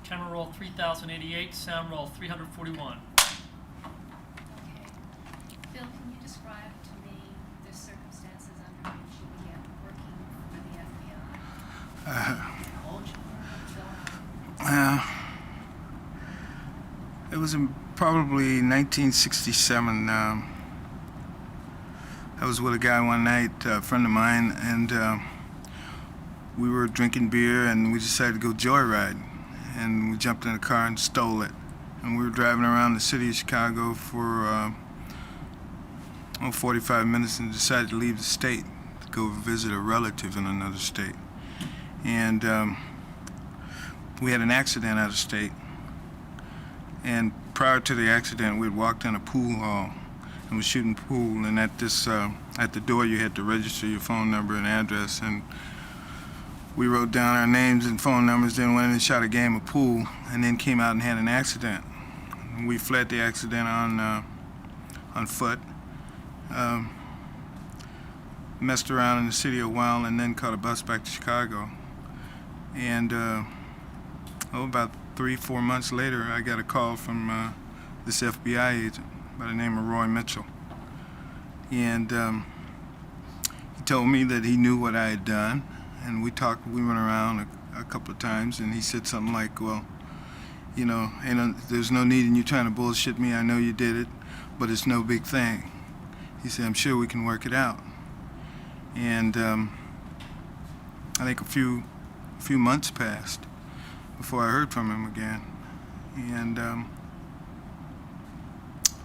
Camera roll 3088, sound roll 341. Okay. Phil, can you describe to me the circumstances under which you began working for the FBI? How old you were, Phil? It was in probably 1967. I was with a guy one night, a friend of mine, and we were drinking beer, and we decided to go joyride. And we jumped in a car and stole it. And we were driving around the city of Chicago for 45 minutes and decided to leave the state to go visit a relative in another state. And we had an accident out of state. And prior to the accident, we had walked in a pool hall and was shooting pool. And at the door, you had to register your phone number and address. And we wrote down our names and phone numbers, then went in and shot a game of pool, and then came out and had an accident. We fled the accident on foot, messed around in the city a while, and then caught a bus back to Chicago. And about 3-4 months later, I got a call from this FBI agent by the name of Roy Mitchell. And he told me that he knew what I had done. And we went around a couple of times, and he said something like, well, you know, there's no need in you trying to bullshit me. I know you did it, but it's no big thing. He said, I'm sure we can work it out. And I think a few months passed before I heard from him again. And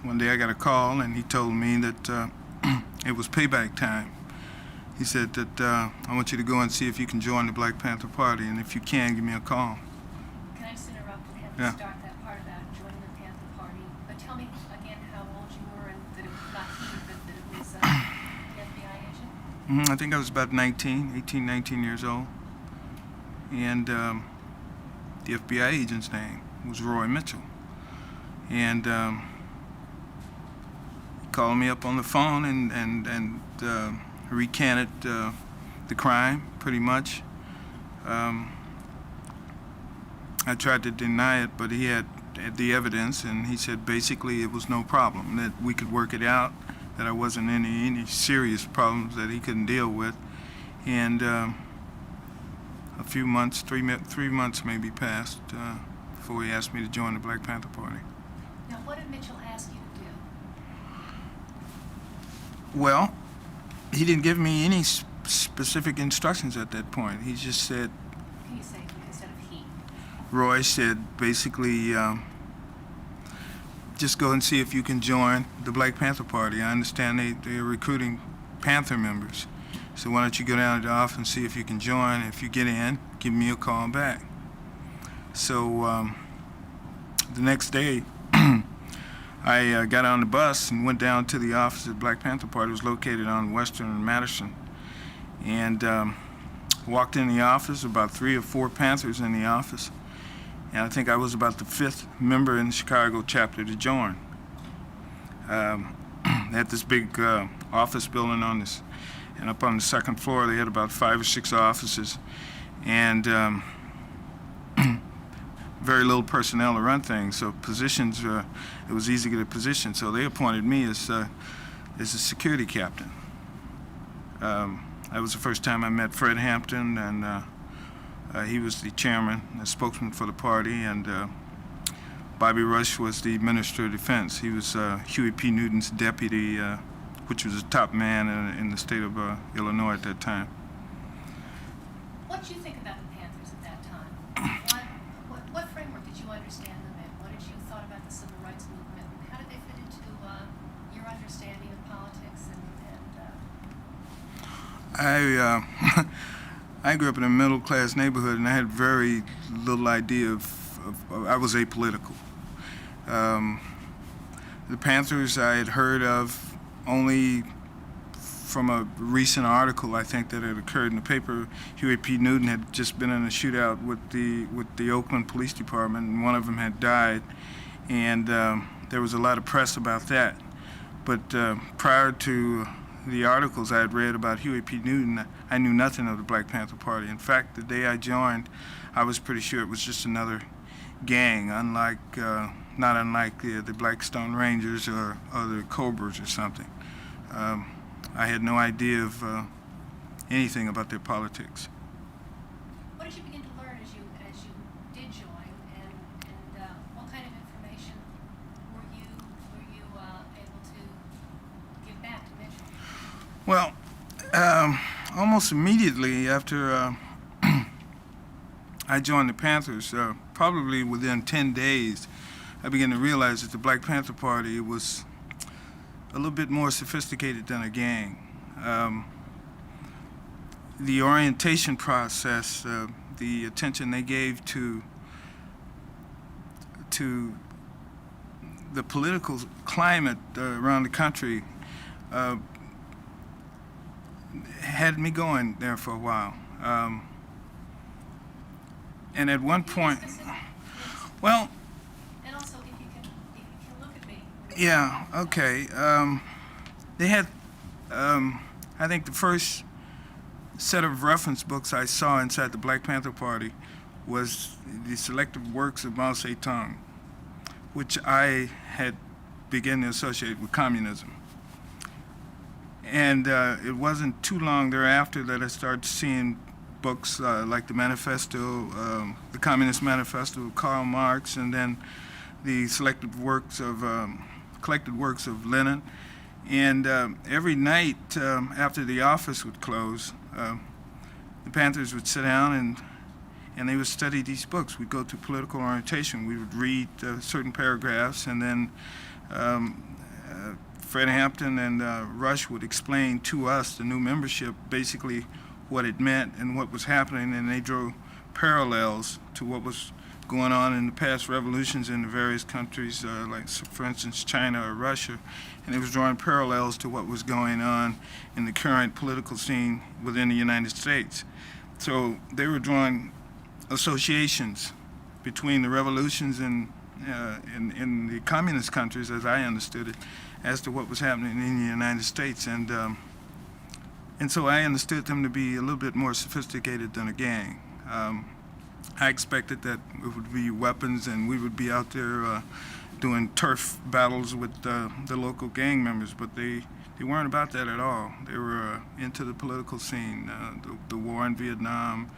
one day I got a call, and he told me that it was payback time. He said that I want you to go and see if you can join the Black Panther Party, and if you can, give me a call. Can I just interrupt and have Yeah. you start that part about joining the Panther Party? But tell me again how old you were and that it was not you, but that it was the FBI agent? I think I was about 18, 19 years old. And the FBI agent's name was Roy Mitchell. And he called me up on the phone and recanted the crime, pretty much. I tried to deny it, but he had the evidence, and he said basically it was no problem, that we could work it out, that I wasn't in any serious problems that he couldn't deal with. And a few months, 3 months maybe passed before he asked me to join the Black Panther Party. Now, what did Mitchell ask you to do? Well, he didn't give me any specific instructions at that point. He just said, Can you say instead of he? Roy said basically, just go and see if you can join the Black Panther Party. I understand they're recruiting Panther members. So why don't you go down to the office and see if you can join. If you get in, give me a call back. So the next day, I got on the bus and went down to the office of the Black Panther Party. It was located on Western and Madison. And walked in the office, about 3 or 4 Panthers in the office. And I think I was about the 5th member in the Chicago chapter to join. They had this big office building on this, and up on the 2nd floor they had about 5 or 6 offices. And very little personnel to run things, so positions, it was easy to get a position. So they appointed me as a security captain. That was the first time I met Fred Hampton, and he was the chairman, the spokesman for the party, and Bobby Rush was the Minister of Defense. He was Huey P. Newton's deputy, which was a top man in the state of Illinois at that time. What did you think about the Panthers at that time? What framework did you understand them in? What did you thought about the civil rights movement? How did they fit into your understanding of politics I grew up in a middle-class neighborhood, and I had very little idea of I was apolitical. The Panthers I had heard of only from a recent article, I think, that had occurred in the paper. Huey P. Newton had just been in a shootout with the Oakland Police Department, and one of them had died, and there was a lot of press about that. But prior to the articles I had read about Huey P. Newton, I knew nothing of the Black Panther Party. In fact, the day I joined, I was pretty sure it was just another gang, not unlike the Blackstone Rangers or the Cobras or something. I had no idea of anything about their politics. What did you begin to learn as you did join, and what kind of information were you able to give back to Mitchell? Well, almost immediately after I joined the Panthers, probably within 10 days, I began to realize that the Black Panther Party was a little bit more sophisticated than a gang. The orientation process, the attention they gave to the political climate around the country had me going there for a while. And at one point, well, And also, if you can look at me. yeah, okay. They had, I think the first set of reference books I saw inside the Black Panther Party was the selected works of Mao Zedong, which I had begun to associate with communism. And it wasn't too long thereafter that I started seeing books like the Manifesto, the Communist Manifesto of Karl Marx, and then the collected works of Lenin. And every night after the office would close, the Panthers would sit down and they would study these books. We'd go through political orientation. We would read certain paragraphs, and then Fred Hampton and Rush would explain to us, the new membership, basically what it meant and what was happening, and they drew parallels to what was going on in the past revolutions in the various countries, like, for instance, China or Russia, and it was drawing parallels to what was going on in the current political scene within the United States. So they were drawing associations between the revolutions in the communist countries, as I understood it, as to what was happening in the United States, and so I understood them to be a little bit more sophisticated than a gang. I expected that it would be weapons and we would be out there doing turf battles with the local gang members, but they weren't about that at all. They were into the political scene, the war in Vietnam,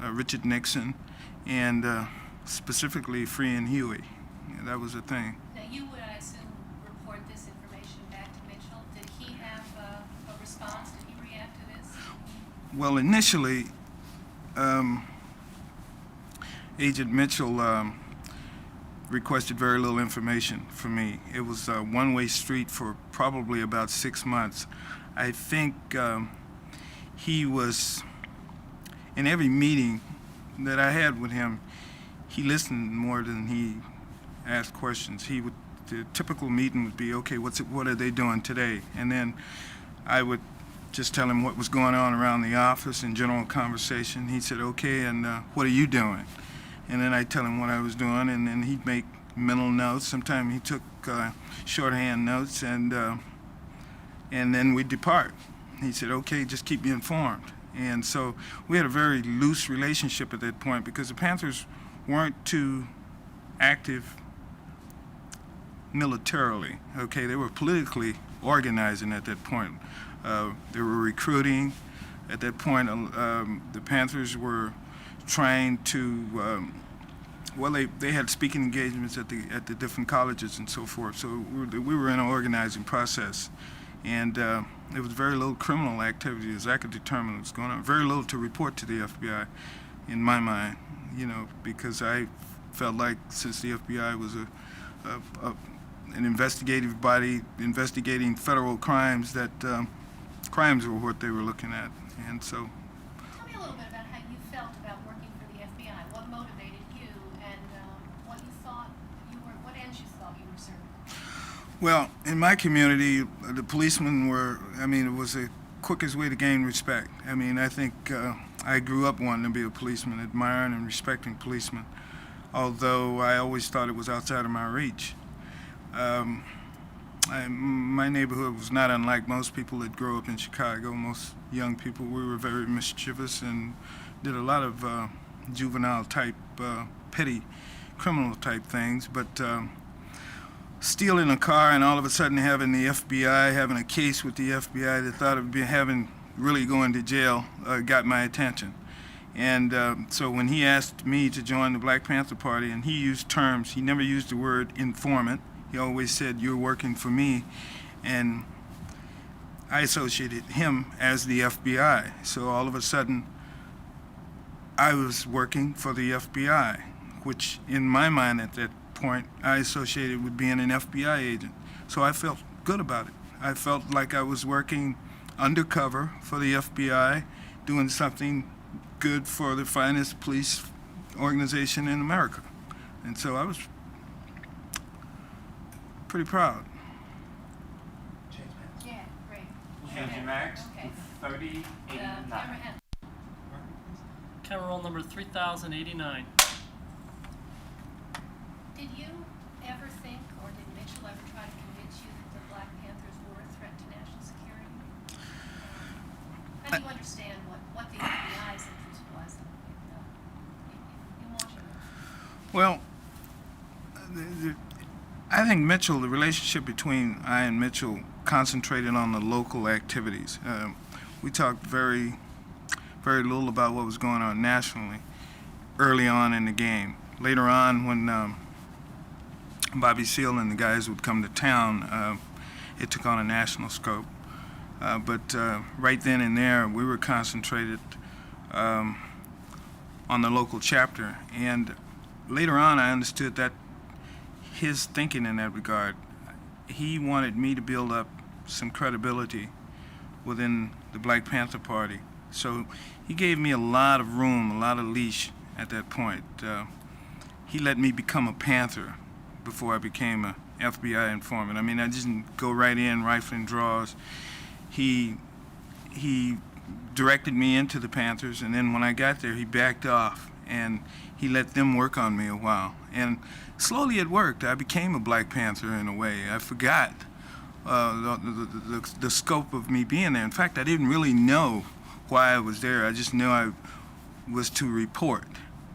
Richard Nixon, and specifically freeing Huey. That was the thing. Now, you would, I assume, report this information back to Mitchell. Did he have a response? Did he react to this? Well, initially, Agent Mitchell requested very little information from me. It was a one-way street for probably about 6 months. I think he was, in every meeting that I had with him, he listened more than he asked questions. The typical meeting would be, okay, what are they doing today? And then I would just tell him what was going on around the office in general conversation. He said, okay, and what are you doing? And then I'd tell him what I was doing, and then he'd make mental notes. Sometimes he took shorthand notes, and then we'd depart. He said, okay, just keep me informed. And so we had a very loose relationship at that point because the Panthers weren't too active militarily, okay? They were politically organizing at that point. They were recruiting. At that point, the Panthers were trying to, well, they had speaking engagements at the different colleges and so forth. So we were in an organizing process. And there was very little criminal activity, as I could determine what was going on. Very little to report to the FBI, in my mind, because I felt like since the FBI was an investigative body investigating federal crimes, that crimes were what they were looking at. And so, Tell me a little bit about how you felt about working for the FBI. What motivated you, and what ends you thought you were serving? well, in my community, the policemen were, it was the quickest way to gain respect. I think I grew up wanting to be a policeman, admiring and respecting policemen, although I always thought it was outside of my reach. My neighborhood was not unlike most people that grow up in Chicago. Most young people, we were very mischievous and did a lot of juvenile type petty criminal type things, but stealing a car and all of a sudden having the FBI, having a case with the FBI that thought of having really going to jail got my attention. And so when he asked me to join the Black Panther Party, and he used terms, he never used the word informant. He always said, "You're working for me." And I associated him as the FBI. So all of a sudden, I was working for the FBI, which in my mind at that point, I associated with being an FBI agent. So I felt good about it. I felt like I was working undercover for the FBI, doing something good for the finest police organization in America. And so I was pretty proud. Yeah, great. Change your marks Okay. to 30, 89. Camera N. Camera roll number 3089. Did you ever think, or did Mitchell ever try to convince you that the Black Panthers were a threat to national security? How do you understand what the FBI's interest was in Washington? Well, I think Mitchell, the relationship between I and Mitchell concentrated on the local activities. We talked very little about what was going on nationally early on in the game. Later on, when Bobby Seale and the guys would come to town, it took on a national scope. But right then and there, we were concentrated on the local chapter. And later on, I understood that his thinking in that regard, he wanted me to build up some credibility within the Black Panther Party. So he gave me a lot of room, a lot of leash at that point. He let me become a Panther before I became a FBI informant. I mean, I didn't go right in rifling draws. He directed me into the Panthers, and then when I got there, he backed off, and he let them work on me a while. And slowly it worked. I became a Black Panther in a way. I forgot the scope of me being there. In fact, I didn't really know why I was there. I just knew I was to report.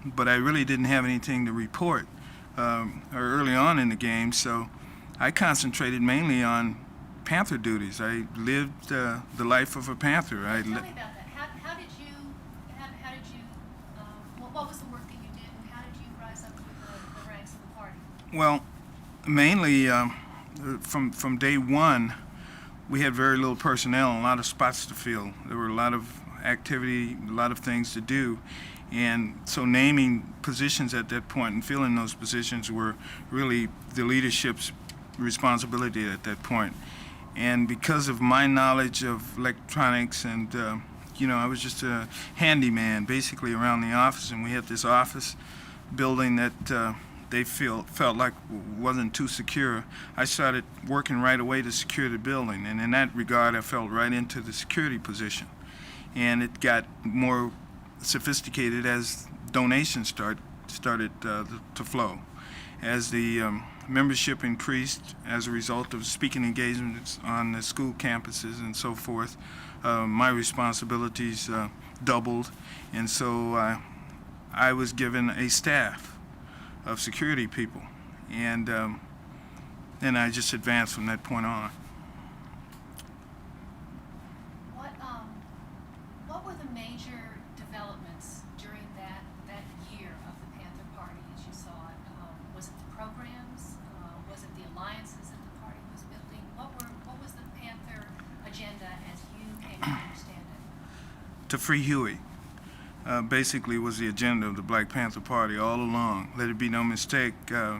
But I really didn't have anything to report early on in the game, so I concentrated mainly on Panther duties. I lived the life of a Panther. Tell me about that. How did you, what was the work that you did, and how did you rise up through the ranks of the party? Well, mainly from day one, we had very little personnel and a lot of spots to fill. There were a lot of activity, a lot of things to do. And so naming positions at that point and filling those positions were really the leadership's responsibility at that point. And because of my knowledge of electronics and, I was just a handyman basically around the office, and we had this office building that they felt like wasn't too secure. I started working right away to secure the building, and in that regard I fell right into the security position. And it got more sophisticated as donations started to flow. As the membership increased as a result of speaking engagements on the school campuses and so forth, my responsibilities doubled, and so I was given a staff of security people, and then I just advanced from that point on. What were the major developments during that year of the Panther Party as you saw it? Was it the programs? Was it the alliances that the party was building? What was the Panther agenda as you came to understand it? To free Huey, basically was the agenda of the Black Panther Party all along. Let it be no mistake,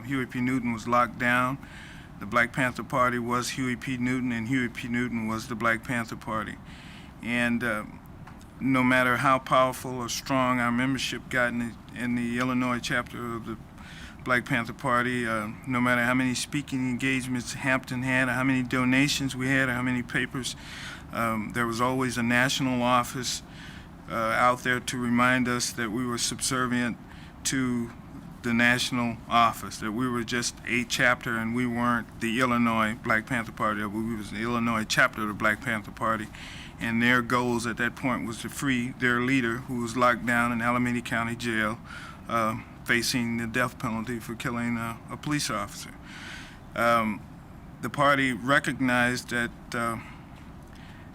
Huey P. Newton was locked down. The Black Panther Party was Huey P. Newton, and Huey P. Newton was the Black Panther Party. And no matter how powerful or strong our membership got in the Illinois chapter of the Black Panther Party, no matter how many speaking engagements Hampton had, or how many donations we had, or how many papers, there was always a national office out there to remind us that we were subservient to the national office, that we were just a chapter and we weren't the Illinois Black Panther Party, we was the Illinois chapter of the Black Panther Party. And their goals at that point was to free their leader, who was locked down in Alameda County Jail, facing the death penalty for killing a police officer. The party recognized that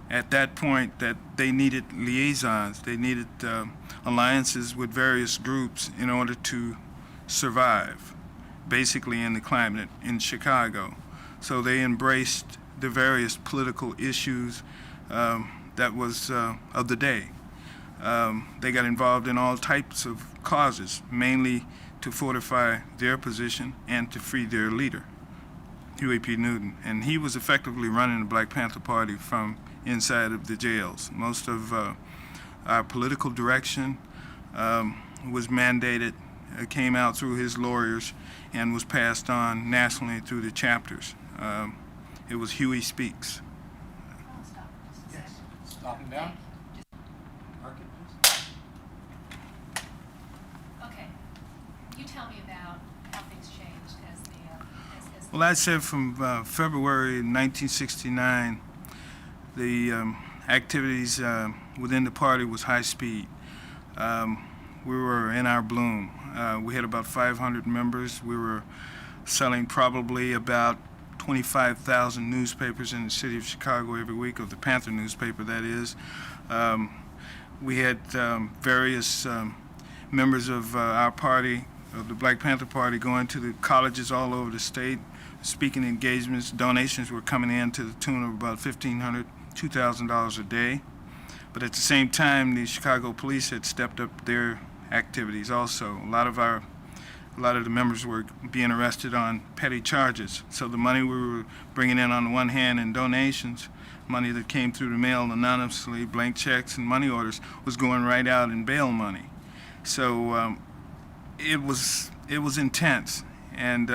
at that point that they needed liaisons, they needed alliances with various groups in order to survive, basically in the climate in Chicago. So they embraced the various political issues that was of the day. They got involved in all types of causes, mainly to fortify their position and to free their leader, Huey P. Newton. And he was effectively running the Black Panther Party from inside of the jails. Most of our political direction was mandated, came out through his lawyers, and was passed on nationally through the chapters. It was Huey Speaks. I'll stop just a second. Stop him down. Mark it, please. Okay. You tell me about how things changed as the as Well, I said from February 1969, the activities within the party was high speed. We were in our bloom. We had about 500 members. We were selling probably about 25,000 newspapers in the city of Chicago every week, of the Panther newspaper, that is. We had various members of our party, of the Black Panther Party, going to the colleges all over the state, speaking engagements. Donations were coming in to the tune of about $1,500, $2,000 a day. But at the same time, the Chicago police had stepped up their activities also. A lot of the members were being arrested on petty charges. So the money we were bringing in on the one hand in donations, money that came through the mail anonymously, blank checks and money orders, was going right out in bail money. So it was intense. And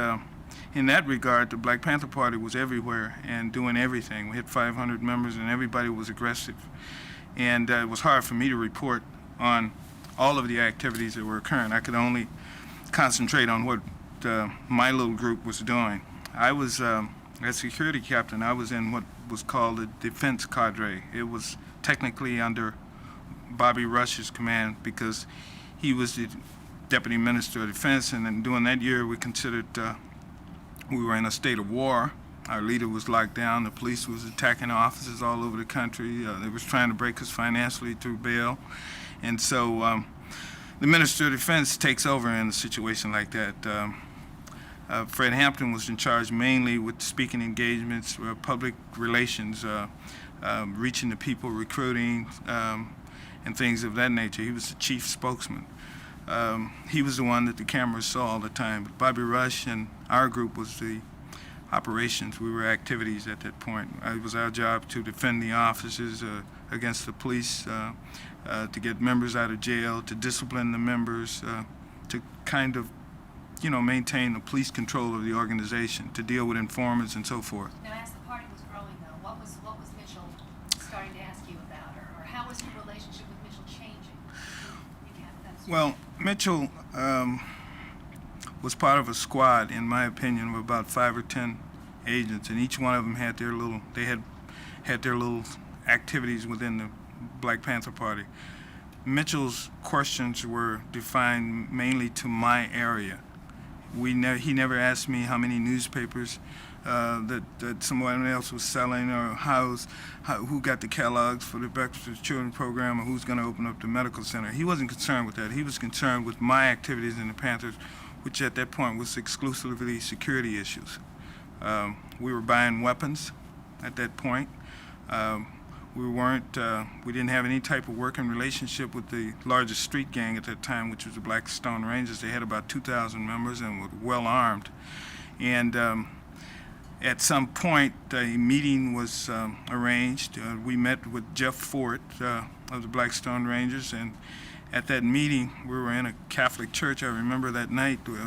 in that regard, the Black Panther Party was everywhere and doing everything. We had 500 members and everybody was aggressive. And it was hard for me to report on all of the activities that were occurring. I could only concentrate on what my little group was doing. I was, as security captain, I was in what was called the defense cadre. It was technically under Bobby Rush's command because he was the deputy minister of defense, and then during that year we considered we were in a state of war. Our leader was locked down. The police was attacking offices all over the country. They was trying to break us financially through bail. And so the Minister of Defense takes over in a situation like that. Fred Hampton was in charge mainly with speaking engagements, public relations, reaching the people, recruiting, and things of that nature. He was the chief spokesman. He was the one that the cameras saw all the time. But Bobby Rush and our group was the operations. We were activities at that point. It was our job to defend the officers against the police, to get members out of jail, to discipline the members, to kind of, maintain the police control of the organization, to deal with informants and so forth. Now, as the party was growing, though, what was Mitchell starting to ask you about, or how was your relationship with Mitchell changing? Well, Mitchell was part of a squad, in my opinion, of about 5 or 10 agents, and each one of them had their little activities within the Black Panther Party. Mitchell's questions were defined mainly to my area. He never asked me how many newspapers that someone else was selling, or who got the catalogs for the Breakfast with Children program, or who's going to open up the medical center. He wasn't concerned with that. He was concerned with my activities in the Panthers, which at that point was exclusively security issues. We were buying weapons at that point. We didn't have any type of working relationship with the largest street gang at that time, which was the Black Stone Rangers. They had about 2,000 members and were well armed. And at some point, a meeting was arranged. We met with Jeff Fort of the Black Stone Rangers, and at that meeting, we were in a Catholic church. I remember that night we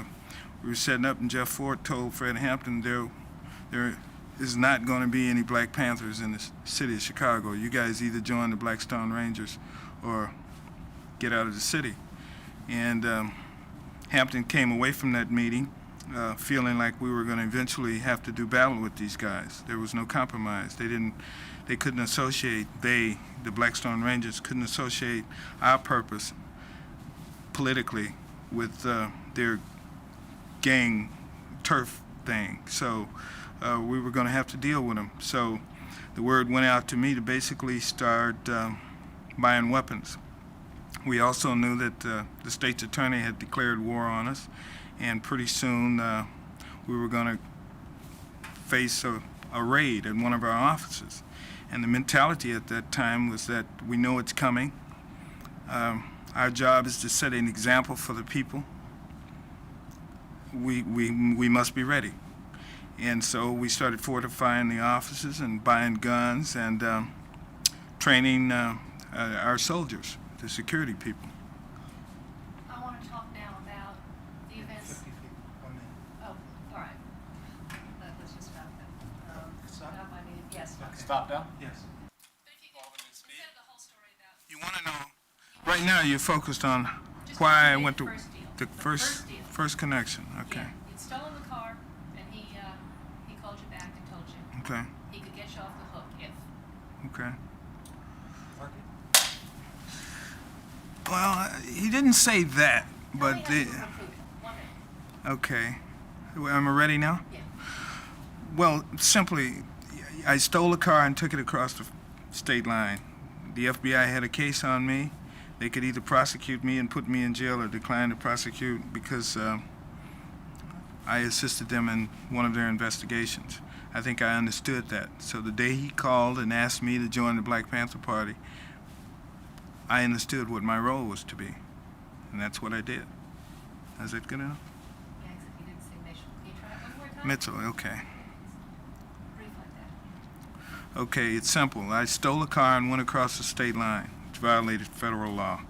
were setting up, and Jeff Fort told Fred Hampton there is not going to be any Black Panthers in the city of Chicago. You guys either join the Black Stone Rangers or get out of the city. And Hampton came away from that meeting feeling like we were going to eventually have to do battle with these guys. There was no compromise. They couldn't associate, the Black Stone Rangers couldn't associate our purpose politically with the their gang turf thing. So we were going to have to deal with them. So the word went out to me to basically start buying weapons. We also knew that the state's attorney had declared war on us, and pretty soon we were going to face a raid at one of our offices. And the mentality at that time was that we know it's coming. Our job is to set an example for the people. We must be ready. And so we started fortifying the offices and buying guns and training our soldiers, the security people. I want to talk now about the events. 50 feet, 1 minute. Oh, all right. Let's just stop that. Stop? I mean, yes. Stop now? Yes. But if you could, instead of the whole story about. You want to know, right now you're focused on Just why I tell me went the to first deal. the deal. first connection. Okay. Yeah, you'd stolen the car, and he called you back and told you Okay. he could get you off the hook if. Okay. Mark it. Well, he didn't say that, but Tell me how you were gonna prove it. 1 minute. okay. Am I ready now? Yeah. Well, simply, I stole a car and took it across the state line. The FBI had a case on me. They could either prosecute me and put me in jail or decline to prosecute because I assisted them in one of their investigations. I think I understood that. So the day he called and asked me to join the Black Panther Party, I understood what my role was to be, and that's what I did. Is that good enough? Yeah, except you didn't say Mitchell. Can you try it one more time? Mitchell, okay. Brief like that. Okay, it's simple. I stole a car and went across the state line, which violated federal law.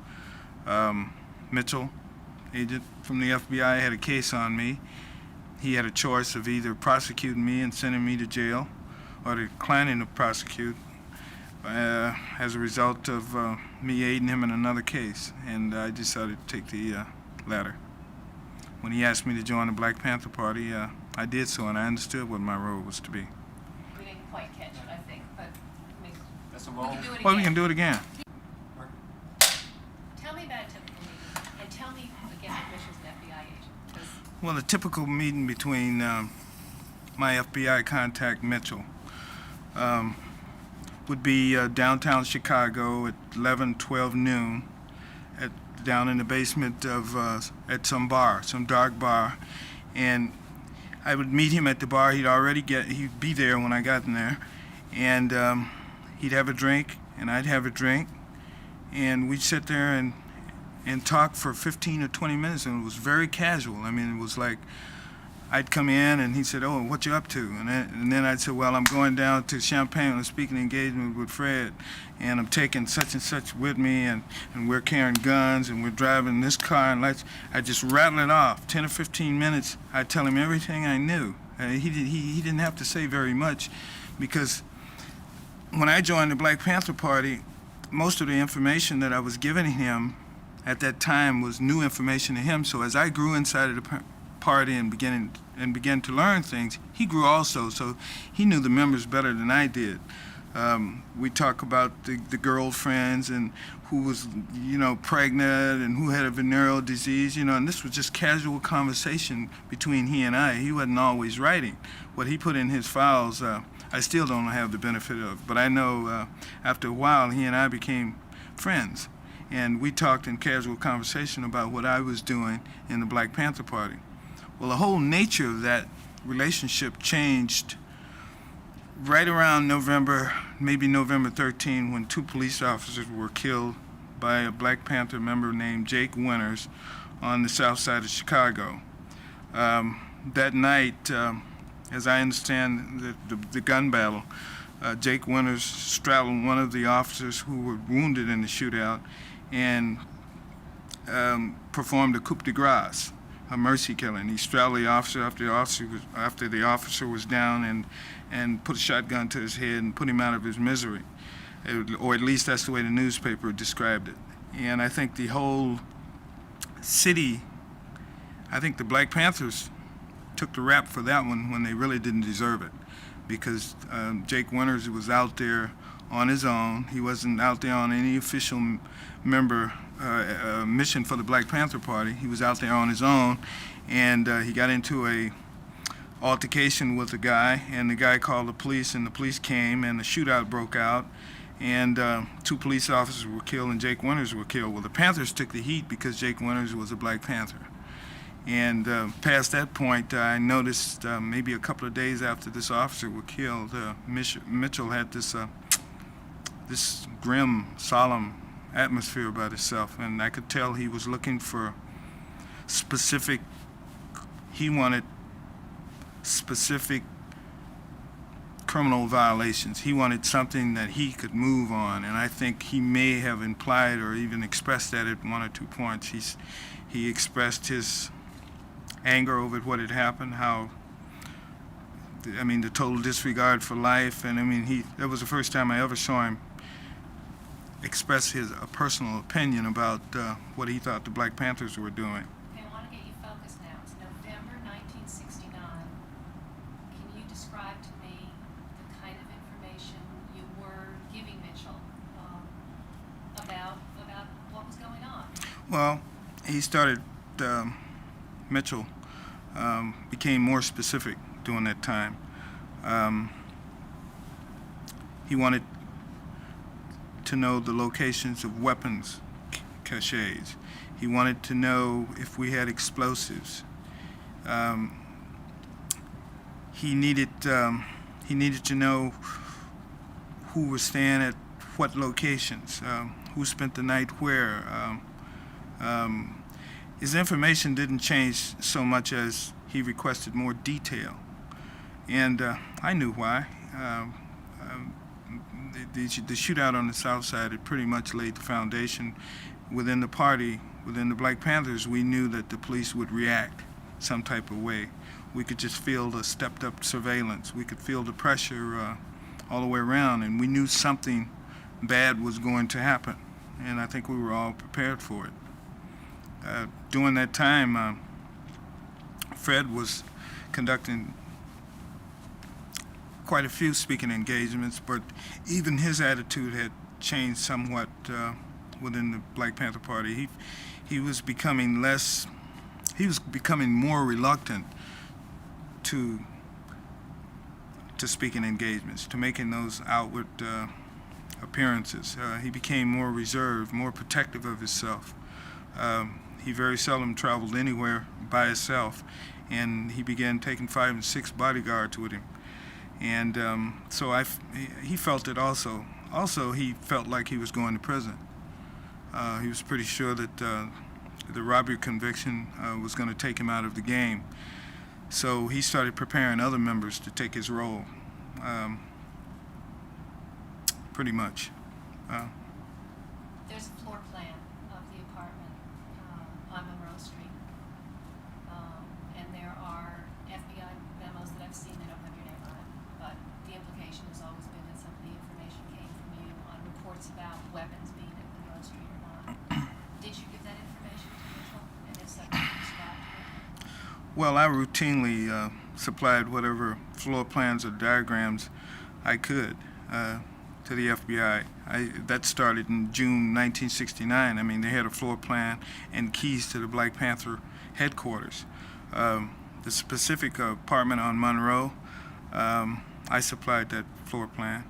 Mitchell, agent from the FBI, had a case on me. He had a choice of either prosecuting me and sending me to jail or declining to prosecute as a result of me aiding him in another case. And I decided to take the latter. When he asked me to join the Black Panther Party, I did so, and I understood what my role was to be. We didn't quite catch it, I think, but I mean, That's a we roll. can do it again. Well, we can do it again. Mark it. Tell me about a typical meeting, and tell me again if Mitchell's an FBI agent. 'Cause Well, a typical meeting between my FBI contact, Mitchell, would be downtown Chicago at 11, 12 noon, down in the basement of at some bar, some dark bar, and I would meet him at the bar. He'd be there when I got in there, and he'd have a drink, and I'd have a drink, and we'd sit there and talk for 15 or 20 minutes, and it was very casual. I mean, it was like I'd come in, and he said, "Oh, what you up to?" And then I'd say, "Well, I'm going down to Champaign on a speaking engagement with Fred, and I'm taking such and such with me, and we're carrying guns, and we're driving this car, and I'd just rattle it off. 10 or 15 minutes, I'd tell him everything I knew. He didn't have to say very much, because when I joined the Black Panther Party, most of the information that I was giving him at that time was new information to him. So as I grew inside of the party and began to learn things, he grew also. So he knew the members better than I did. We talk about the girlfriends and who was, pregnant and who had a venereal disease, and this was just casual conversation between he and I. He wasn't always writing. What he put in his files, I still don't have the benefit of. But I know after a while, he and I became friends. And we talked in casual conversation about what I was doing in the Black Panther Party. Well, the whole nature of that relationship changed right around November, maybe November 13, when 2 police officers were killed by a Black Panther member named Jake Winters on the south side of Chicago. That night, as I understand the gun battle, Jake Winters straddled one of the officers who were wounded in the shootout and performed a coup de grace, a mercy killing. He straddled the officer after the officer was down and put a shotgun to his head and put him out of his misery. Or at least that's the way the newspaper described it. And I think the whole city, I think the Black Panthers took the rap for that one when they really didn't deserve it, because Jake Winters was out there on his own. He wasn't out there on any official member a mission for the Black Panther Party. He was out there on his own, and he got into a altercation with a guy, and the guy called the police, and the police came, and the shootout broke out, and 2 police officers were killed, and Jake Winters were killed. Well, the Panthers took the heat because Jake Winters was a Black Panther. And past that point, I noticed maybe a couple of days after this officer was killed, Mitchell had this grim, solemn atmosphere about himself, and I could tell he was looking for he wanted specific criminal violations. He wanted something that he could move on, and I think he may have implied or even expressed that at 1 or 2 points. He expressed his anger over what had happened, the total disregard for life, and that was the first time I ever saw him express a personal opinion about what he thought the Black Panthers were doing. Okay, I want to get you focused now. It's November 1969. Can you describe to me the kind of information you were giving Mitchell about what was going on? Well, he started, Mitchell became more specific during that time. He wanted to know the locations of weapons caches. He wanted to know if we had explosives. He needed to know who was staying at what locations, who spent the night where. His information didn't change so much as he requested more detail, and I knew why. The shootout on the South Side had pretty much laid the foundation. Within the party, within the Black Panthers, we knew that the police would react some type of way. We could just feel the stepped-up surveillance. We could feel the pressure all the way around, and we knew something bad was going to happen, and I think we were all prepared for it. During that time, Fred was conducting quite a few speaking engagements, but even his attitude had changed somewhat within the Black Panther Party. He was becoming more reluctant to speaking engagements, to making those outward appearances. He became more reserved, more protective of himself. He very seldom traveled anywhere by himself, and he began taking 5 and 6 bodyguards with him. And so he felt it also. Also, he felt like he was going to prison. He was pretty sure that the robbery conviction was going to take him out of the game. So he started preparing other members to take his role, pretty much. There's a floor plan of the apartment on Monroe Street, and there are FBI memos that I've seen that don't have your name on it, but the implication has always been that some of the information came from you on reports about weapons being at Monroe Street or not. Did you give that information to Mitchell, and if so, can you describe to me? Well, I routinely supplied whatever floor plans or diagrams I could to the FBI. That started in June 1969. They had a floor plan and keys to the Black Panther headquarters. The specific apartment on Monroe, I supplied that floor plan.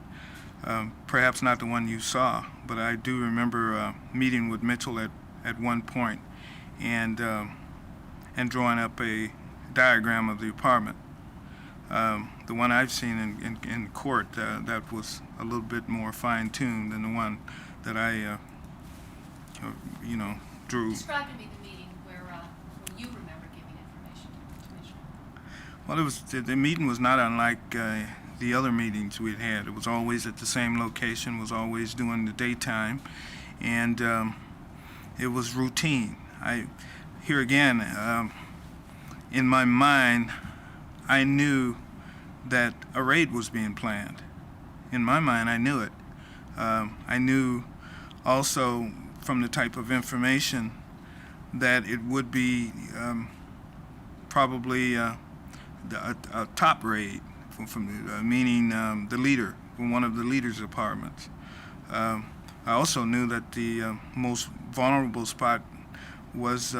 Perhaps not the one you saw, but I do remember meeting with Mitchell at one point and drawing up a diagram of the apartment. The one I've seen in court, that was a little bit more fine-tuned than the one that I, drew. Describe to me the meeting where you remember giving information to Mitchell. Well, the meeting was not unlike the other meetings we'd had. It was always at the same location, was always during the daytime, and it was routine. Here again, in my mind, I knew that a raid was being planned. In my mind, I knew it. I knew also from the type of information that it would be probably a top raid, meaning the leader, from one of the leader's apartments. I also knew that the most vulnerable spot was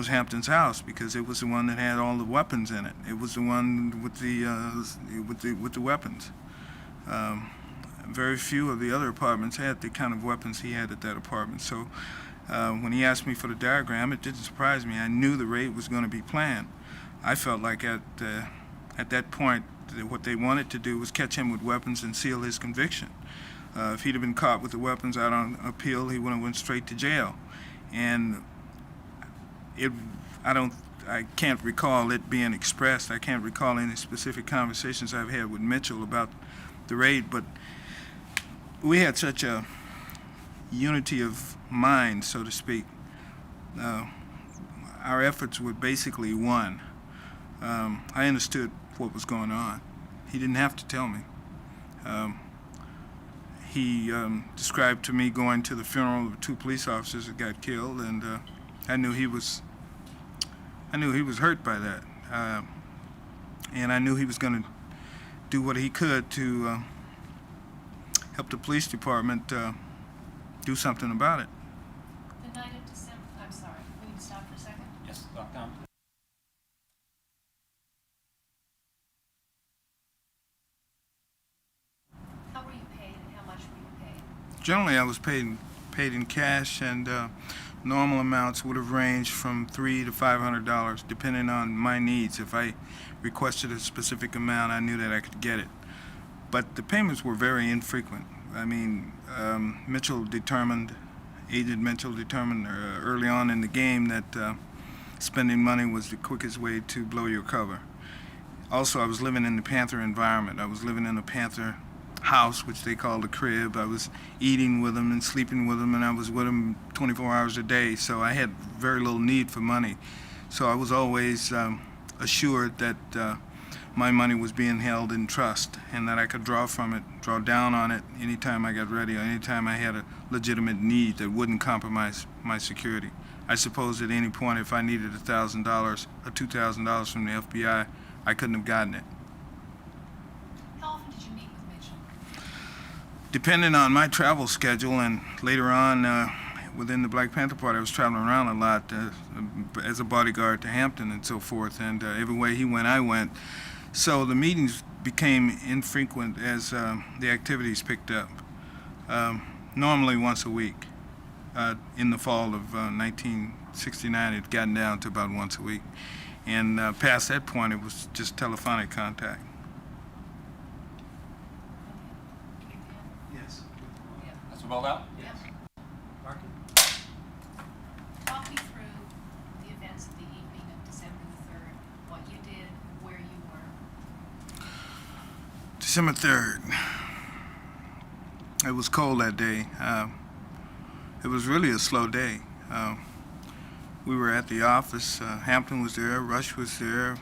Hampton's house, because it was the one that had all the weapons in it. It was the one with the weapons. Very few of the other apartments had the kind of weapons he had at that apartment. So when he asked me for the diagram, it didn't surprise me. I knew the raid was going to be planned. I felt like at that point, what they wanted to do was catch him with weapons and seal his conviction. If he'd have been caught with the weapons out on appeal, he would have went straight to jail. And I can't recall it being expressed. I can't recall any specific conversations I've had with Mitchell about the raid, but we had such a unity of mind, so to speak. Our efforts were basically one. I understood what was going on. He didn't have to tell me. He described to me going to the funeral of 2 police officers that got killed, and I knew he was hurt by that, and I knew he was going to do what he could to help the police department do something about it. The night of December, I'm sorry, we need to stop for a second. Yes, Dr. Hampton. How were you paid and how much were you paid? Generally, I was paid in cash, and normal amounts would have ranged from $300 to $500, depending on my needs. If I requested a specific amount, I knew that I could get it. But the payments were very infrequent. I mean, Agent Mitchell determined early on in the game that spending money was the quickest way to blow your cover. Also, I was living in the Panther environment. I was living in a Panther house, which they called a crib. I was eating with them and sleeping with them, and I was with them 24 hours a day, so I had very little need for money. So I was always assured that my money was being held in trust, and that I could draw down on it anytime I got ready, or anytime I had a legitimate need that wouldn't compromise my security. I suppose at any point, if I needed $1,000 or $2,000 from the FBI, I couldn't have gotten it. How often did you meet with Mitchell? Depending on my travel schedule, and later on within the Black Panther Party, I was traveling around a lot as a bodyguard to Hampton and so forth, and everywhere he went, I went. So the meetings became infrequent as the activities picked up. Normally once a week. In the fall of 1969, it had gotten down to about once a week. And past that point, it was just telephonic contact. Yes. Yeah. That's rolled out? Yes. Arkin? Talk me through the events of the evening of December the 3rd, what you did, where you were. December 3rd. It was cold that day. It was really a slow day. We were at the office. Hampton was there, Rush was there,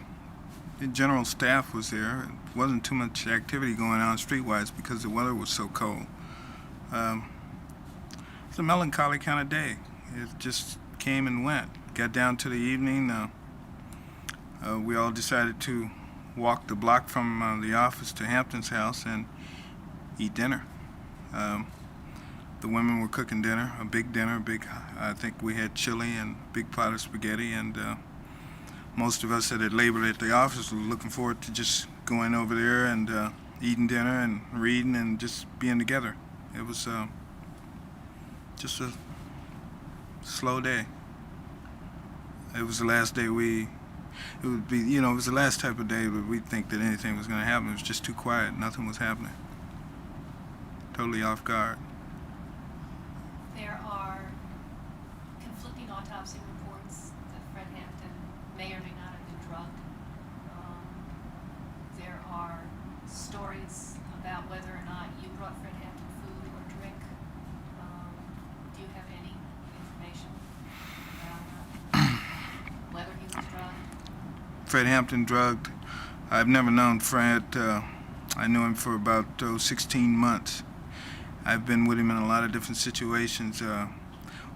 the general staff was there. It wasn't too much activity going on streetwise because the weather was so cold. It's a melancholy kind of day. It just came and went. Got down to the evening. We all decided to walk the block from the office to Hampton's house and eat dinner. The women were cooking dinner, a big dinner, I think we had chili and big pot of spaghetti, and most of us that had labored at the office were looking forward to just going over there and eating dinner and reading and just being together. It was just a slow day. It was the last day it was the last type of day that we'd think that anything was going to happen. It was just too quiet. Nothing was happening. Totally off guard. There are conflicting autopsy reports that Fred Hampton may or may not have been drugged. There are stories about whether or not you brought Fred Hampton food or drink. Do you have any information about whether he was drugged? Fred Hampton drugged. I've never known Fred. I knew him for about 16 months. I've been with him in a lot of different situations.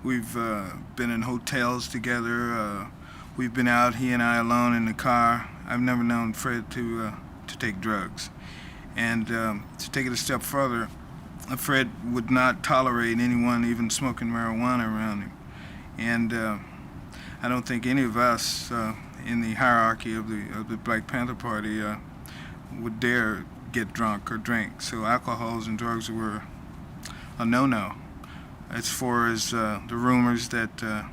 We've been in hotels together. We've been out, he and I alone in the car. I've never known Fred to take drugs. And to take it a step further, Fred would not tolerate anyone even smoking marijuana around him. And I don't think any of us in the hierarchy of the Black Panther Party would dare get drunk or drink. So alcohols and drugs were a no-no. As far as the rumors that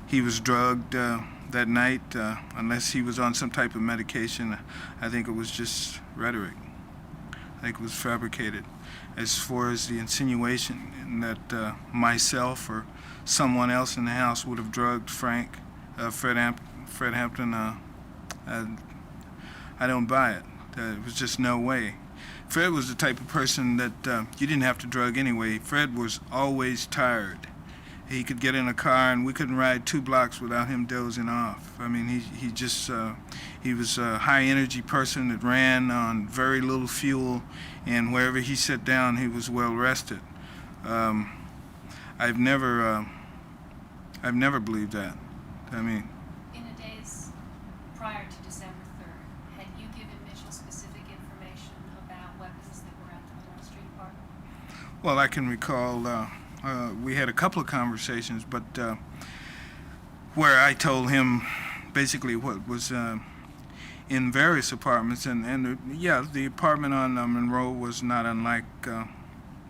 he was drugged that night, unless he was on some type of medication, I think it was just rhetoric. I think it was fabricated. As far as the insinuation that myself or someone else in the house would have drugged Fred Hampton, I don't buy it. There was just no way. Fred was the type of person that you didn't have to drug anyway. Fred was always tired. He could get in a car and we couldn't ride 2 blocks without him dozing off. I mean, he was a high energy person that ran on very little fuel, and wherever he sat down, he was well rested. I've never believed that. I mean, In the days prior to December 3rd, had you given Mitchell specific information about weapons that were at the Monroe Street Park? well, I can recall we had a couple of conversations, but where I told him basically what was in various apartments, and yeah, the apartment on Monroe was not unlike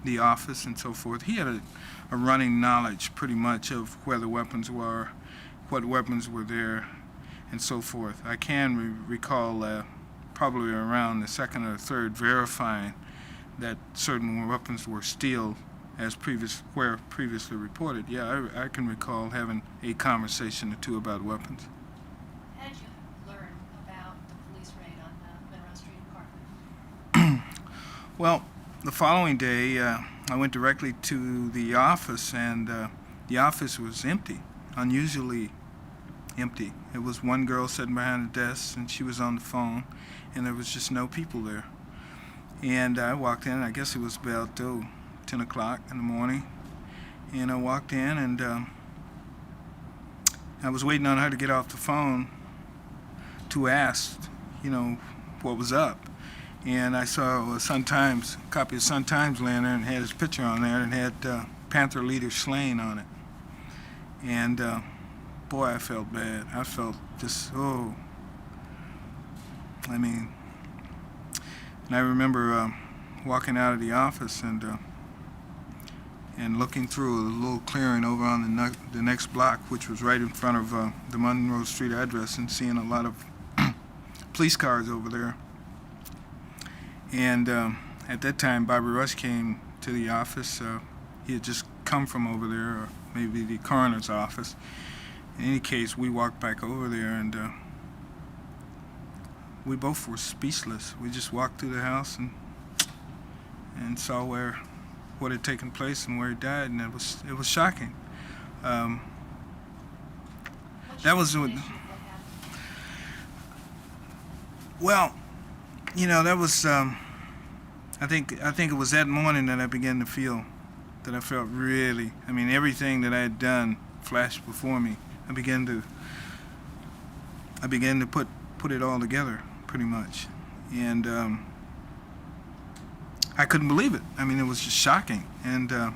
the office and so forth. He had a running knowledge pretty much of where the weapons were, what weapons were there, and so forth. I can recall probably around the second or third verifying that certain weapons were steel as previously reported. Yeah, I can recall having a conversation or two about weapons. How did you learn about the police raid on the Monroe Street apartment? Well, the following day, I went directly to the office, and the office was empty, unusually empty. It was one girl sitting behind the desk, and she was on the phone, and there was just no people there. And I walked in, I guess it was about 10 o'clock in the morning, and I walked in, and I was waiting on her to get off the phone to ask, what was up. And I saw a copy of Sun-Times laying there, and had his picture on there, and had Panther leader slain on it. And boy, I felt bad. I felt just, and I remember walking out of the office and looking through a little clearing over on the next block, which was right in front of the Monroe Street address, and seeing a lot of police cars over there. And at that time, Bobby Rush came to the office. He had just come from over there, or maybe the coroner's office. In any case, we walked back over there, and we both were speechless. We just walked through the house and saw what had taken place and where he died, and it was shocking. What's That your was what. explanation of what happened? Well, that was. I think it was that morning that I began to feel that I felt really. Everything that I had done flashed before me. I began to put it all together, pretty much, and I couldn't believe it. It was just shocking, and that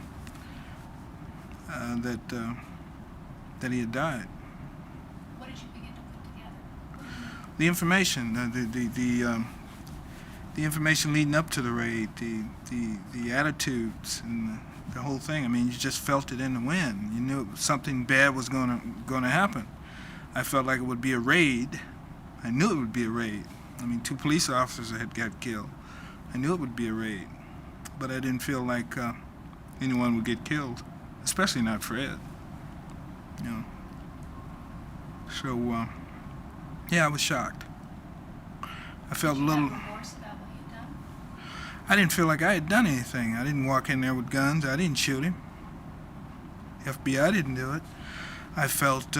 he had died. What did you begin to put together? The information, the information leading up to the raid, the attitudes, and the whole thing. You just felt it in the wind. You knew something bad was going to happen. I felt like it would be a raid. I knew it would be a raid. 2 police officers had got killed. I knew it would be a raid, but I didn't feel like anyone would get killed, especially not Fred. So, yeah, I was shocked. I felt a Did you little. have remorse about what you'd done? I didn't feel like I had done anything. I didn't walk in there with guns. I didn't shoot him. FBI didn't do it. I felt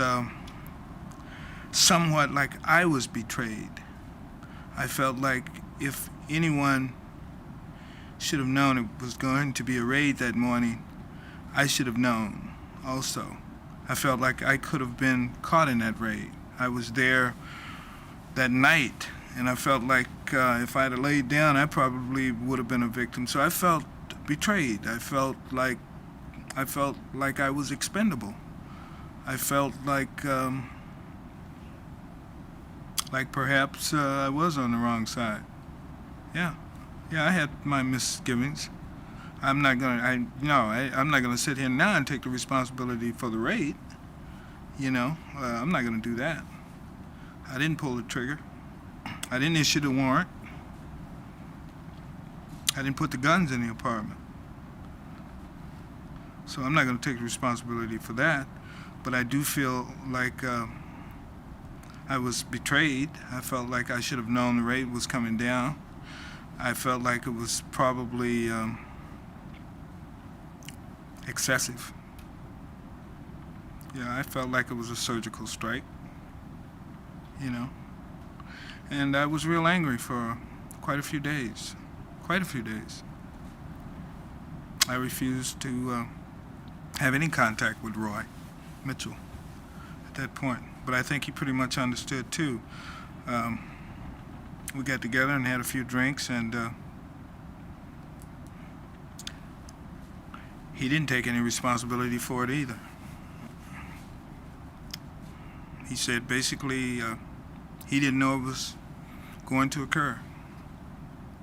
somewhat like I was betrayed. I felt like if anyone should have known it was going to be a raid that morning, I should have known also. I felt like I could have been caught in that raid. I was there that night, and I felt like if I had laid down, I probably would have been a victim. So I felt betrayed. I felt like I was expendable. I felt like perhaps I was on the wrong side. Yeah, I had my misgivings. I'm not gonna sit here now and take the responsibility for the raid. I'm not gonna do that. I didn't pull the trigger. I didn't issue the warrant. I didn't put the guns in the apartment. So I'm not gonna take the responsibility for that. But I do feel like I was betrayed. I felt like I should have known the raid was coming down. I felt like it was probably excessive. Yeah, I felt like it was a surgical strike, And I was real angry for quite a few days. I refused to have any contact with Roy Mitchell at that point. But I think he pretty much understood too. We got together and had a few drinks, and he didn't take any responsibility for it either. He said basically he didn't know it was going to occur,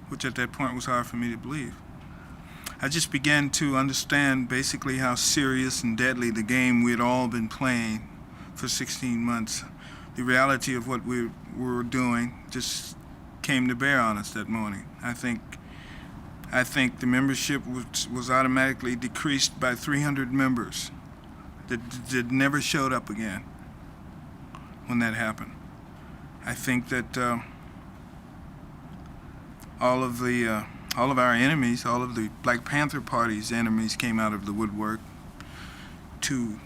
which at that point was hard for me to believe. I just began to understand basically how serious and deadly the game we had all been playing for 16 months. The reality of what we were doing just came to bear on us that morning. I think the membership was automatically decreased by 300 members that never showed up again when that happened. I think that all of our enemies, all of the Black Panther Party's enemies came out of the woodwork to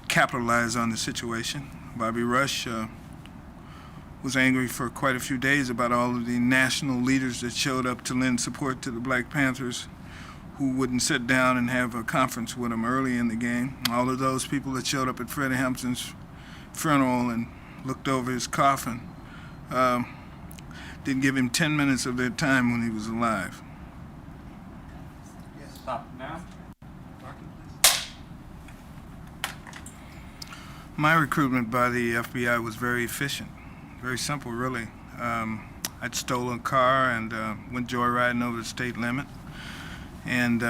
capitalize on the situation. Bobby Rush was angry for quite a few days about all of the national leaders that showed up to lend support to the Black Panthers, who wouldn't sit down and have a conference with him early in the game. All of those people that showed up at Fred Hampton's funeral and looked over his coffin didn't give him 10 minutes of their time when he was alive. Yes. Stop now. Parking, please. My recruitment by the FBI was very efficient, very simple, really. I'd stolen a car and went joyriding over the state limit, and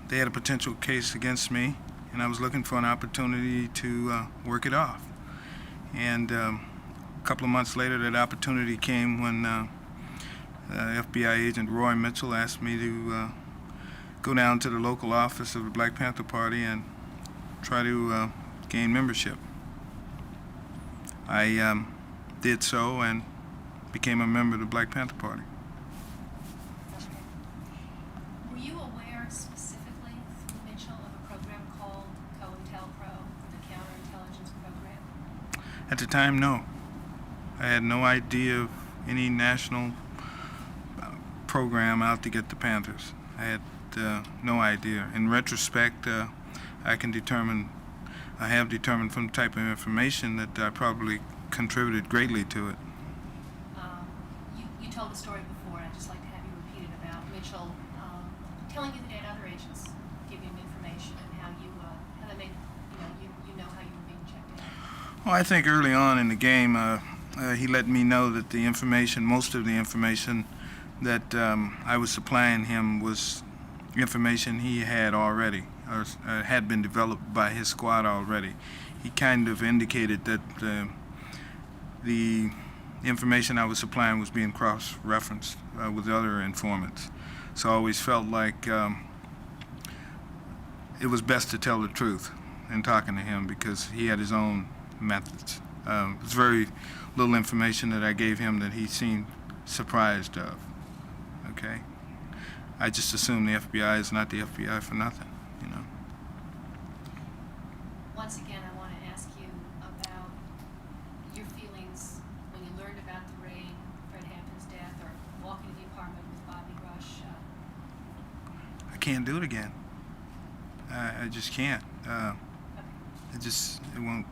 they had a potential case against me, and I was looking for an opportunity to work it off. And a couple of months later, that opportunity came when FBI agent Roy Mitchell asked me to go down to the local office of the Black Panther Party and try to gain membership. I did so and became a member of the Black Panther Party. Were you aware specifically through Mitchell of a program called COINTELPRO, the counterintelligence program? At the time, no. I had no idea of any national program out to get the Panthers. I had no idea. In retrospect, I have determined from the type of information that I probably contributed greatly to it. You told the story before, and I'd just like to have you repeat it about Mitchell telling you that he had other agents give him information and how they made, you know how you were being checked out. Well, I think early on in the game, he let me know that the information, most of the information that I was supplying him was information he had already, or had been developed by his squad already. He kind of indicated that the information I was supplying was being cross-referenced with other informants. So I always felt like it was best to tell the truth in talking to him because he had his own methods. It was very little information that I gave him that he seemed surprised of. Okay? I just assume the FBI is not the FBI for nothing, Once again, I want to ask you about your feelings when you learned about the raid, Fred Hampton's death, or walking to the apartment with Bobby Rush. I can't do it again. I just can't. Okay. It